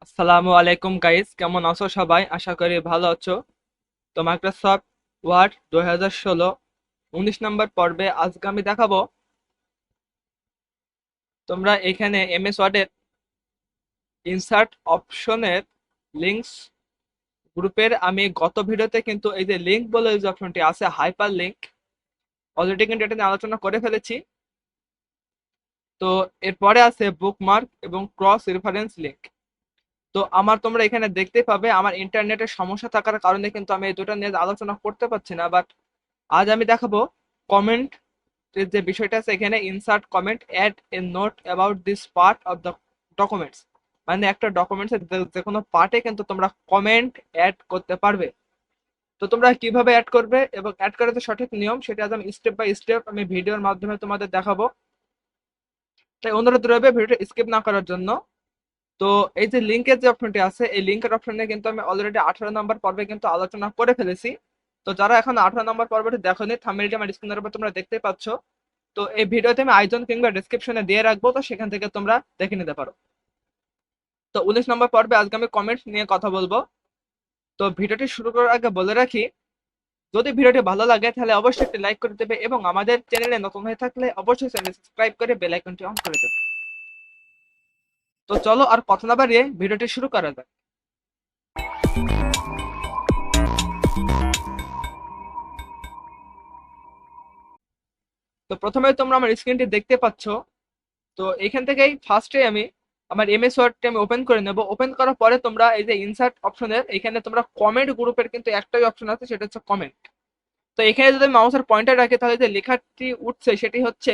আসসালামু আলাইকুম গাইস, কেমন আছো সবাই? আশা করি ভালো আছো। তো মাইক্রোসফট ওয়ার্ড 2016 19 নম্বর পর্বে আজকে আমি দেখাবো তোমরা এখানে এমএস ওয়ার্ডের ইনসার্ট অপশনের লিঙ্কস গ্রুপের আমি গত ভিডিওতে কিন্তু এই যে লিঙ্ক বলে যে অপশনটি আছে হাইপার লিঙ্ক অলরেডি কিন্তু এটা নিয়ে আলোচনা করে ফেলেছি। তো এরপরে আছে বুকমার্ক এবং ক্রস রেফারেন্স লিঙ্ক। তো তোমরা এখানে দেখতে পাবে আমার ইন্টারনেটের সমস্যা থাকার কারণে কিন্তু আমি এই দুটো নিয়ে আলোচনা করতে পারছি না, বাট আজ আমি দেখাবো কমেন্ট যে বিষয়টা আছে এখানে insert comment add a note about this part of the documents, মানে একটা ডকুমেন্টসের যে কোনো পার্টে কিন্তু তোমরা কমেন্ট অ্যাড করতে পারবে। তো তোমরা কিভাবে অ্যাড করবে এবং অ্যাড করার যে সঠিক নিয়ম সেটা আজ আমি স্টেপ বাই স্টেপ আমি ভিডিওর মাধ্যমে তোমাদের দেখাবো। তাই অনুরোধ রইবে ভিডিওটা স্কিপ না করার জন্য। তো এই যে লিঙ্কের যে অপশনটি আছে এই লিঙ্কের অপশনে কিন্তু আমি অলরেডি 18 নম্বর পর্বে কিন্তু আলোচনা করে ফেলেছি। তো যারা এখন 18 নম্বর পর্বটি দেখোনি, থাম্বনেলটি আমার স্ক্রিনের উপর তোমরা দেখতে পাচ্ছ। তো এই ভিডিওতে আমি আইজন কিংবা ডিসক্রিপশনে দিয়ে রাখবো, তো সেখান থেকে তোমরা দেখে নিতে পারো। তো 19 নম্বর পর্বে আজকে আমি কমেন্ট নিয়ে কথা বলবো। তো ভিডিওটি শুরু করার আগে বলে রাখি, যদি ভিডিওটি ভালো লাগে তাহলে অবশ্যই একটি লাইক করে দেবে এবং আমাদের চ্যানেলে নতুন হয়ে থাকলে অবশ্যই চ্যানেল সাবস্ক্রাইব করে বেল আইকনটি অন করে দেবে। তো চলো আর কথা না বাড়িয়ে ভিডিওটি শুরু করা যাক। তো প্রথমে তোমরা আমার স্ক্রিনটি দেখতে পাচ্ছ। তো এখান থেকেই ফার্স্টে আমি আমার এমএস ওয়ার্ডটি আমি ওপেন করে নেব। ওপেন করার পরে তোমরা এই যে ইনসার্ট অপশনের এখানে তোমরা কমেন্ট গ্রুপের কিন্তু একটাই অপশন আছে, সেটা হচ্ছে কমেন্ট। তো এখানে যদি মাউসের পয়েন্টার রাখি তাহলে যে লেখাটি উঠছে সেটি হচ্ছে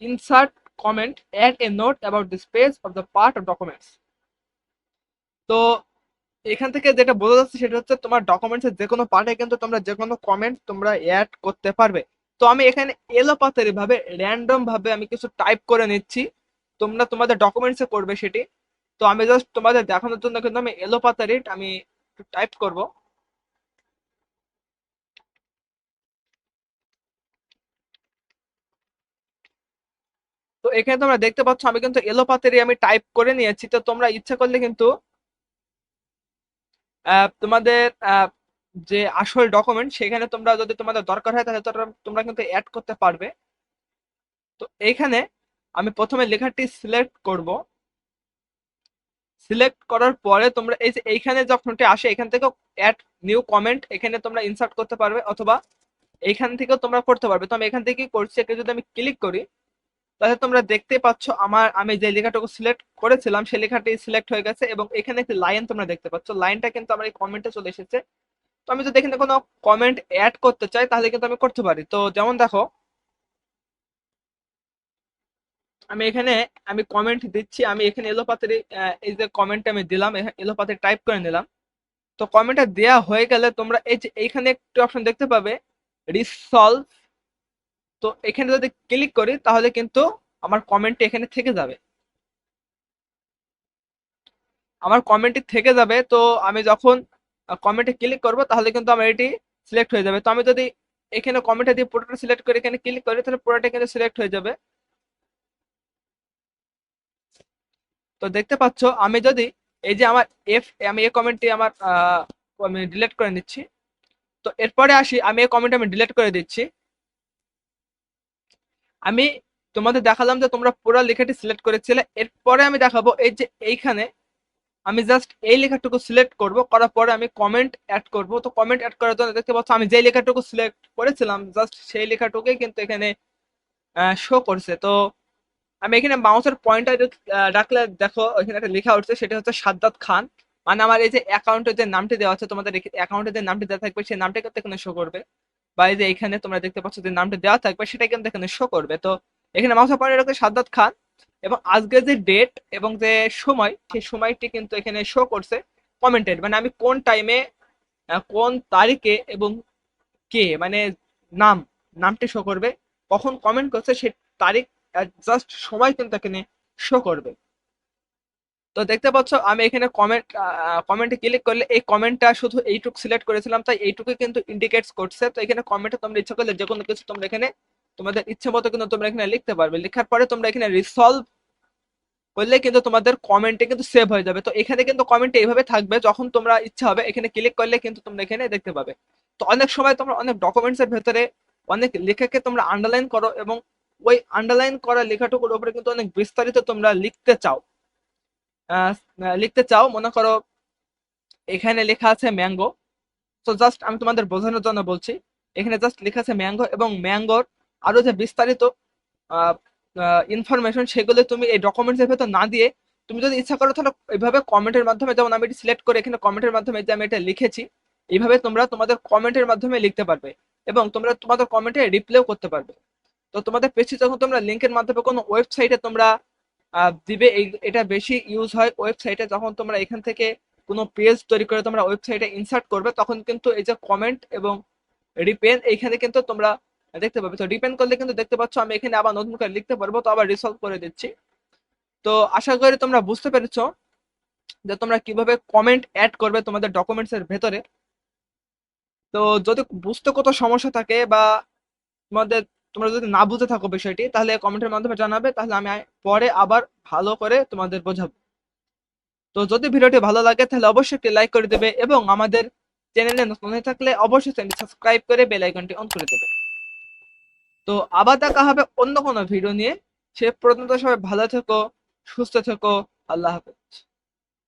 insert comment add a note about this page of the part of documents. তো এখান থেকে যেটা বোঝা যাচ্ছে সেটা হচ্ছে তোমার ডকুমেন্টসের যে কোনো পার্টে কিন্তু তোমরা যে কোনো কমেন্ট তোমরা অ্যাড করতে পারবে। তো আমি এখানে এলোপাতারি ভাবে র্যান্ডম ভাবে আমি কিছু টাইপ করে নিচ্ছি, তোমরা তোমাদের ডকুমেন্টসে করবে সেটি। তো আমি জাস্ট তোমাদের দেখানোর জন্য কিন্তু আমি এলোপাতারি আমি টাইপ করব। তো এখানে তোমরা দেখতে পাচ্ছ আমি কিন্তু এলোপাতারি আমি টাইপ করে নিয়েছি। তো তোমরা ইচ্ছা করলে কিন্তু তোমাদের যে আসল ডকুমেন্ট সেখানে তোমরা যদি তোমাদের দরকার হয় তাহলে তোমরা কিন্তু অ্যাড করতে পারবে। তো এইখানে আমি প্রথমে লেখাটি সিলেক্ট করব। সিলেক্ট করার পরে তোমরা এই যে এইখানে যে অপশনটি আসে এখান থেকে অ্যাড নিউ কমেন্ট এখানে তোমরা ইনসার্ট করতে পারবে, অথবা এইখান থেকেও তোমরা করতে পারবে। তো আমি এখান থেকে করছি, এখানে যদি আমি ক্লিক করি তাহলে তোমরা দেখতে পাচ্ছ আমি যে লেখাটুকু সিলেক্ট করেছিলাম সেই লেখাটি সিলেক্ট হয়ে গেছে এবং এখানে একটি লাইন তোমরা দেখতে পাচ্ছ, লাইনটা কিন্তু আমার এই কমেন্টে চলে এসেছে। তো আমি যদি এখানে কোনো কমেন্ট অ্যাড করতে চাই তাহলে কিন্তু আমি করতে পারি। তো যেমন দেখো আমি এখানে আমি কমেন্ট দিচ্ছি, আমি এখানে এলোপাতারি এই যে কমেন্ট আমি দিলাম এলোপাতারি টাইপ করে নিলাম। তো কমেন্টটা দেয়া হয়ে গেলে তোমরা এই যে এইখানে একটি অপশন দেখতে পাবে রিসলভ। তো এখানে যদি ক্লিক করি তাহলে কিন্তু আমার কমেন্টটি এখানে থেকে যাবে, আমার কমেন্টটি থেকে যাবে। তো আমি যখন কমেন্টে ক্লিক করব তাহলে কিন্তু আমার এটি সিলেক্ট হয়ে যাবে। তো আমি যদি এখানে কমেন্টে দিয়ে পুরোটা সিলেক্ট করে এখানে ক্লিক করি তাহলে পুরোটা কিন্তু সিলেক্ট হয়ে যাবে। তো দেখতে পাচ্ছ আমি যদি এই যে আমার আমি এই কমেন্টটি আমি ডিলিট করে নিচ্ছি। তো এরপরে আসি আমি এই কমেন্ট আমি ডিলিট করে দিচ্ছি। আমি তোমাদের দেখালাম যে তোমরা পুরো লেখাটি সিলেক্ট করেছিলে, এরপরে আমি দেখাবো এই যে এইখানে আমি জাস্ট এই লেখাটুকু সিলেক্ট করব, করার পরে আমি কমেন্ট অ্যাড করব। তো কমেন্ট অ্যাড করার জন্য দেখতে পাচ্ছ আমি যে লেখাটুকু সিলেক্ট করেছিলাম জাস্ট সেই লেখাটুকুই কিন্তু এখানে শো করছে। তো আমি এখানে মাউসের পয়েন্টার রাখলে দেখো এখানে একটা লেখা উঠছে, সেটা হচ্ছে সাদ্দাত খান। মানে আমার এই যে অ্যাকাউন্টের যে নামটি দেওয়া আছে তোমাদের অ্যাকাউন্টের যে নামটি দেওয়া থাকবে সেই নামটা কিন্তু এখানে শো করবে, বা এই যে এখানে তোমরা দেখতে পাচ্ছ যে নামটা দেওয়া থাকবে সেটা কিন্তু এখানে শো করবে। তো এখানে মাউসের পয়েন্টার রাখলে সাদ্দাত খান এবং আজকের যে ডেট এবং যে সময় সেই সময়টি কিন্তু এখানে শো করছে কমেন্টেড, মানে আমি কোন টাইমে কোন তারিখে এবং কে মানে নাম নামটি শো করবে, কখন কমেন্ট করছে সেই তারিখ জাস্ট সময় কিন্তু এখানে শো করবে। তো দেখতে পাচ্ছ আমি এখানে কমেন্টে ক্লিক করলে এই কমেন্টটা শুধু এইটুকু সিলেক্ট করেছিলাম তাই এইটুকু কিন্তু ইন্ডিকেটস করছে। তো এখানে কমেন্টে তোমরা ইচ্ছা করলে যে কোনো কিছু তোমরা এখানে তোমাদের ইচ্ছে মতো কিন্তু তোমরা এখানে লিখতে পারবে। লেখার পরে তোমরা এখানে রিসলভ করলে কিন্তু তোমাদের কমেন্টে কিন্তু সেভ হয়ে যাবে। তো এখানে কিন্তু কমেন্টে এইভাবে থাকবে, যখন তোমরা ইচ্ছা হবে এখানে ক্লিক করলে কিন্তু তোমরা এখানে দেখতে পাবে। তো অনেক সময় তোমরা অনেক ডকুমেন্টস এর ভেতরে অনেক লেখাকে তোমরা আন্ডারলাইন করো, এবং ওই আন্ডারলাইন করা লেখাটুকুর উপরে কিন্তু অনেক বিস্তারিত তোমরা লিখতে চাও। মনে করো এখানে লেখা আছে ম্যাঙ্গো, তো জাস্ট আমি তোমাদের বোঝানোর জন্য বলছি। এখানে জাস্ট লেখা আছে ম্যাঙ্গো, এবং ম্যাঙ্গোর আরো যে বিস্তারিত ইনফরমেশন, সেগুলো তুমি এই ডকুমেন্টস এর ভেতর না দিয়ে তুমি যদি ইচ্ছা করো তাহলে এইভাবে কমেন্টের মাধ্যমে, যেমন আমি এটি সিলেক্ট করে এখানে কমেন্টের মাধ্যমে যে আমি এটা লিখেছি, এইভাবে তোমরা তোমাদের কমেন্টের মাধ্যমে লিখতে পারবে, এবং তোমরা তোমাদের কমেন্টে রিপ্লাইও করতে পারবে। তো তোমাদের পেজে যখন তোমরা লিঙ্কের মাধ্যমে কোনো ওয়েবসাইটে তোমরা দিবে, এটা বেশি ইউজ হয় ওয়েবসাইটে। যখন তোমরা এখান থেকে কোনো পেজ তৈরি করে তোমরা ওয়েবসাইটে ইনসার্ট করবে, তখন কিন্তু এই যে কমেন্ট এবং রিপেন এইখানে কিন্তু তোমরা দেখতে পাবে। তো রিপেন করলে কিন্তু দেখতে পাচ্ছ আমি এখানে আবার নতুন করে লিখতে পারবো, তো আবার রিসলভ করে দিচ্ছি। তো আশা করি তোমরা বুঝতে পেরেছো যে তোমরা কিভাবে কমেন্ট অ্যাড করবে তোমাদের ডকুমেন্টস এর ভেতরে। তো যদি বুঝতে কত সমস্যা থাকে, বা তোমাদের তোমরা যদি না বুঝে থাকো বিষয়টি, তাহলে কমেন্টের মাধ্যমে জানাবে, তাহলে আমি পরে আবার ভালো করে তোমাদের বোঝাবো। তো যদি ভিডিওটি ভালো লাগে তাহলে অবশ্যই একটি লাইক করে দেবে, এবং আমাদের চ্যানেলে নতুন হয়ে থাকলে অবশ্যই চ্যানেলটি সাবস্ক্রাইব করে বেল আইকনটি অন করে দেবে। তো আবার দেখা হবে অন্য কোনো ভিডিও নিয়ে। সে পর্যন্ত সবাই ভালো থেকো, সুস্থ থেকো। আল্লাহ হাফেজ।